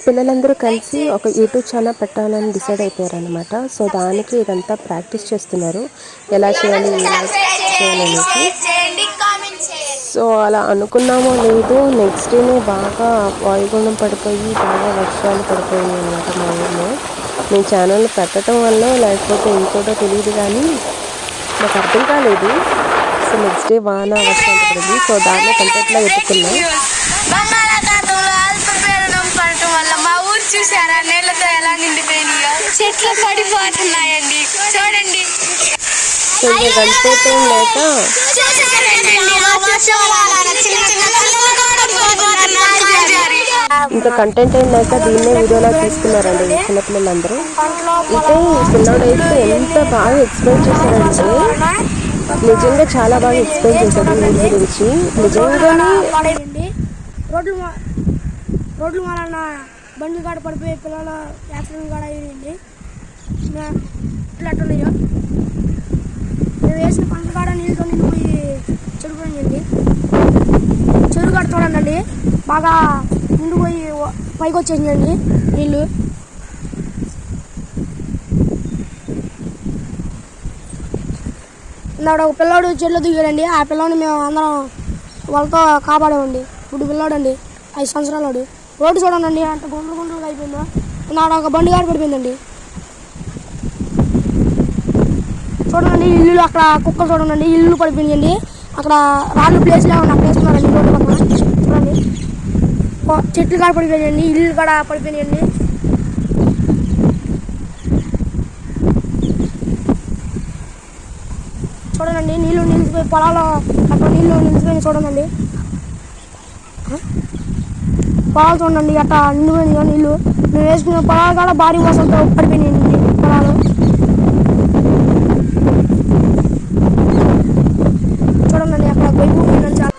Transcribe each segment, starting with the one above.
పిల్లలందరూ కలిసి ఒక యూట్యూబ్ ఛానల్ పెట్టాలని డిసైడ్ అయిపోయారనమాట. సో దానికి ఇదంతా ప్రాక్టీస్ చేస్తున్నారు, ఎలా చేయాలి ఎలా చేయాలనేసి. సో అలా అనుకున్నామో లేదు, నెక్స్ట్ డేనే బాగా వాయుగుండం పడిపోయి బాగా వర్షాలు పడిపోయాయి అనమాట మా ఊళ్ళో. నేను ఛానల్ పెట్టడం వల్ల లేకపోతే ఇంకోటో తెలియదు కానీ నాకు అర్థం కాలేదు. సో నెక్స్ట్ డే వాన వర్షం పడింది. సో దాన్ని కంటెంట్లో వెతుక్కున్నాం. చూసారా నీళ్ళతో ఎలా నిండిపోయినాయో, చెట్లు పడిపోతున్నాయండి చూడండి. ఇంకా కంటెంట్ ఏం లేక దీన్నే వీడియోలా తీసుకున్నారండి చిన్నపిల్లలందరూ. అయితే ఈ పిల్లోడైతే ఎంత బాగా ఎక్స్ప్లెయిన్ చేశారంటే నిజంగా చాలా బాగా ఎక్స్ప్లెయిన్ చేశాడు వీడి గురించి. నిజంగానే రోడ్లు వలన బండ్లు కాడ పడిపోయి పిల్లలు యాక్సిడెంట్ కాడ అయ్యింది. ఎట్లున్నాయో మేము వేసిన పంట కాడ నీళ్ళతో నిండిపోయి చెడిపోయిందండి. చెరువు కాడ చూడండి బాగా నిండిపోయి పైకి వచ్చేసిందండి నీళ్ళు. ఇందాక ఒక పిల్లోడు చెట్లు దిగాడండి. ఆ పిల్లోని మేము అందరం వాళ్ళతో కాపాడామండి. ఇప్పుడు పిల్లోడు అండి 5 సంవత్సరాలు. రోడ్డు చూడండి అంత గుండ్రు గుండ్రుగా అయిపోయిందో. నాడు ఒక బండి గారు పడిపోయిందండి. చూడండి ఇల్లు అక్కడ కుక్కలు చూడండి ఇల్లు పడిపోయిందండి. అక్కడ రాళ్ళు ప్లేస్లో ఉన్న ప్లేస్ ఉన్నారండి రోడ్డు పక్కన. చూడండి చెట్లు కాడ పడిపోయాయండి, ఇల్లు కాడ పడిపోయినాయండి. చూడండి నీళ్ళు నిలిచిపోయి పొలాలు అక్కడ నీళ్ళు నిలిచిపోయి చూడండి. పొలాలు చూడండి అట్లా నిండిపోయినాయి నీళ్ళు. మేము వేసుకున్న పొలాలు కూడా భారీ వర్షంతో పడిపోయినాయండి పొలాలు. చూడండి అక్కడ పోయిపోయిందని.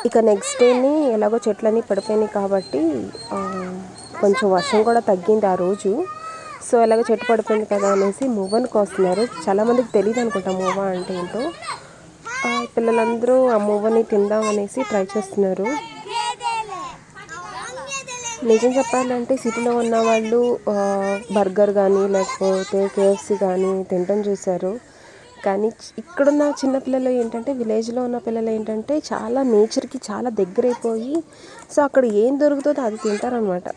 ఇక నెక్స్ట్ డేని ఎలాగో చెట్లన్నీ పడిపోయినాయి కాబట్టి కొంచెం వర్షం కూడా తగ్గింది ఆ రోజు. సో ఎలాగో చెట్టు పడిపోయింది కదా అనేసి మూవని కోస్తున్నారు. చాలామందికి తెలియదు అనుకుంటా మూవ అంటే ఏంటో. పిల్లలందరూ ఆ మూవని తిందాం అనేసి ట్రై చేస్తున్నారు. నిజం చెప్పాలంటే సిటీలో ఉన్న వాళ్ళు బర్గర్ కానీ లేకపోతే కేఎఫ్సి కానీ తినడం చూశారు. కానీ ఇక్కడున్న చిన్నపిల్లలు ఏంటంటే విలేజ్లో ఉన్న పిల్లలు ఏంటంటే చాలా నేచర్కి చాలా దగ్గరైపోయి సో అక్కడ ఏం దొరుకుతుందో అది తింటారనమాట.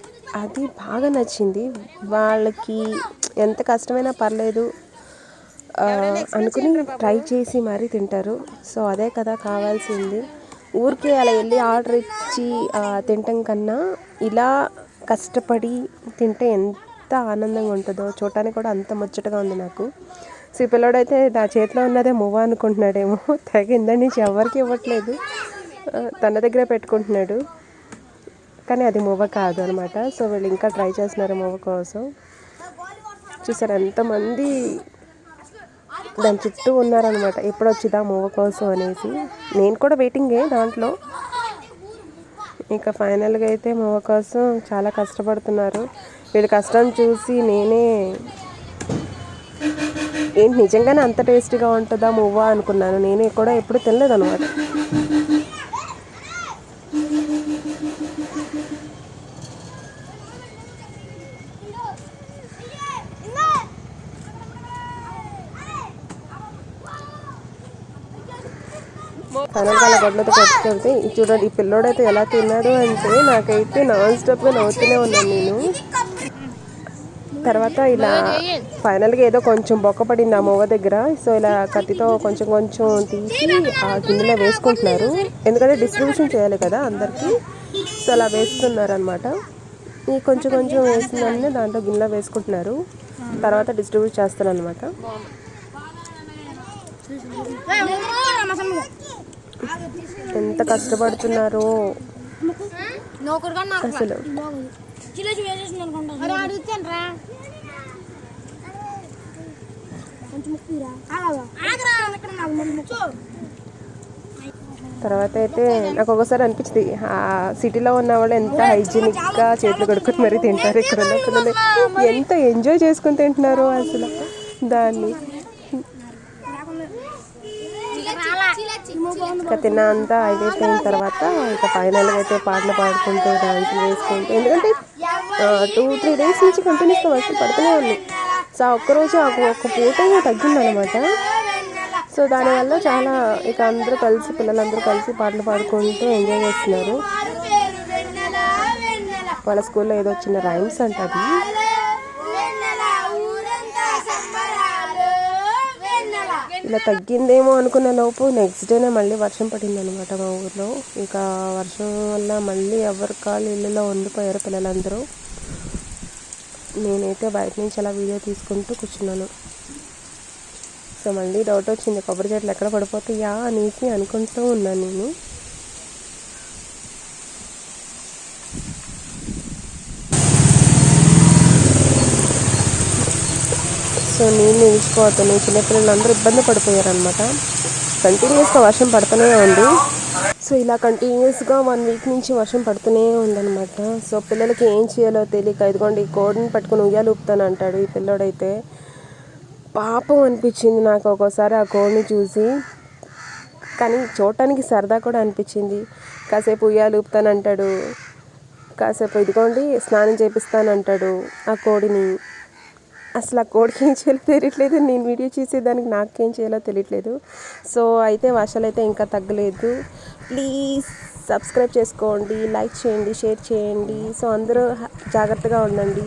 అది బాగా నచ్చింది వాళ్ళకి. ఎంత కష్టమైనా పర్లేదు అనుకుని ట్రై చేసి మరీ తింటారు. సో అదే కదా కావాల్సింది. ఊరికే అలా వెళ్ళి ఆర్డర్ ఇచ్చి తినటం కన్నా ఇలా కష్టపడి తింటే ఎంత ఆనందంగా ఉంటుందో చూడటానికి కూడా అంత ముచ్చటగా ఉంది నాకు. సో ఈ పిల్లడైతే నా చేతిలో ఉన్నదే మూవ అనుకుంటున్నాడేమో. తెగ ఇందని నుంచి ఎవరికి ఇవ్వట్లేదు, తన దగ్గరే పెట్టుకుంటున్నాడు. కానీ అది మూవ కాదు అనమాట. సో వీళ్ళు ఇంకా ట్రై చేస్తున్నారు మూవ కోసం. చూసారు ఎంతమంది దాని చుట్టూ ఉన్నారనమాట, ఎప్పుడు వచ్చిందా మూవ కోసం అనేసి. నేను కూడా వెయిటింగే దాంట్లో. ఇంకా ఫైనల్గా అయితే మూవ కోసం చాలా కష్టపడుతున్నారు. వీళ్ళ కష్టం చూసి నేనే ఏంటి నిజంగానే అంత టేస్టీగా ఉంటుందా మూవ అనుకున్నాను. నేనే కూడా ఎప్పుడు తినలేదు అనమాట. ఫైనల్గా అలా గడ్డలతో పెట్టుకుంటే చూడండి ఈ పిల్లోడైతే ఎలా తిన్నాడు అంటే నాకైతే నాన్ స్టాప్గా నవ్వుతూనే ఉన్నాను నేను. తర్వాత ఇలా ఫైనల్గా ఏదో కొంచెం బొక్క పడింది ఆ మూవ దగ్గర. సో ఇలా కత్తితో కొంచెం కొంచెం తీసి ఆ గిన్నెలో వేసుకుంటున్నారు, ఎందుకంటే డిస్ట్రిబ్యూషన్ చేయాలి కదా అందరికీ. సో అలా వేస్తున్నారు అనమాట. ఈ కొంచెం కొంచెం వేసిందాన్ని దాంట్లో గిన్నెలో వేసుకుంటున్నారు, తర్వాత డిస్ట్రిబ్యూట్ చేస్తారు అనమాట. ఎంత కష్టపడుతున్నారో అసలు. తర్వాత అయితే నాకు ఒకసారి అనిపించింది సిటీలో ఉన్న వాళ్ళు ఎంత హైజీనిక్గా చేతులు కడుక్కొని మరీ తింటారు, ఇక్కడ ఉన్న పిల్లలు ఎంత ఎంజాయ్ చేసుకుని తింటున్నారు అసలు దాన్ని. ఇంకా తిన్న అంతా అయిపోయిన తర్వాత ఇంకా ఫైనల్గా అయితే పాటలు పాడుకుంటూ డాన్సులు వేసుకుంటూ, ఎందుకంటే 2-3 డేస్ నుంచి కంటిన్యూస్గా వర్షం పడుతూనే ఉంది. సో ఒక్కరోజు ఒక్క పూట తగ్గిందనమాట. సో దానివల్ల చాలా ఇక అందరూ కలిసి పిల్లలందరూ కలిసి పాటలు పాడుకుంటూ ఎంజాయ్ చేస్తున్నారు. వాళ్ళ స్కూల్లో ఏదో చిన్న రైమ్స్ అంట అది. ఇలా తగ్గిందేమో అనుకునే లోపు నెక్స్ట్ డేనే మళ్ళీ వర్షం పడింది అనమాట మా ఊర్లో. ఇక వర్షం వల్ల మళ్ళీ ఎవరి కాళ్ళు ఇళ్ళలో ఉండిపోయారు పిల్లలందరూ. నేనైతే బయట నుంచి అలా వీడియో తీసుకుంటూ కూర్చున్నాను. సో మళ్ళీ డౌట్ వచ్చింది, కొబ్బరి చెట్లు ఎక్కడ పడిపోతాయా అనేసి అనుకుంటూ ఉన్నాను నేను. సో నీళ్ళు నిలిచిపోతున్నాయి, చిన్నపిల్లలు అందరూ ఇబ్బంది పడిపోయారనమాట. కంటిన్యూస్గా వర్షం పడుతూనే ఉంది. సో ఇలా కంటిన్యూస్గా 1 వీక్ నుంచి వర్షం పడుతూనే ఉందన్నమాట. సో పిల్లలకి ఏం చేయాలో తెలియక ఇదిగోండి కోడిని పట్టుకుని ఉయ్యాలు ఊపుతాను అంటాడు ఈ పిల్లోడైతే. పాపం అనిపించింది నాకు ఒక్కోసారి ఆ కోడిని చూసి, కానీ చూడటానికి సరదా కూడా అనిపించింది. కాసేపు ఉయ్యాలు ఊపుతానంటాడు, కాసేపు ఇదిగోండి స్నానం చేపిస్తానంటాడు ఆ కోడిని. అసలు ఆ కోడికి ఏం చేయాలో తెలియట్లేదు, నేను వీడియో చేసేదానికి నాకేం చేయాలో తెలియట్లేదు. సో అయితే వర్షాలు అయితే ఇంకా తగ్గలేదు. ప్లీజ్ సబ్స్క్రైబ్ చేసుకోండి, లైక్ చేయండి, షేర్ చేయండి. సో అందరూ జాగ్రత్తగా ఉండండి.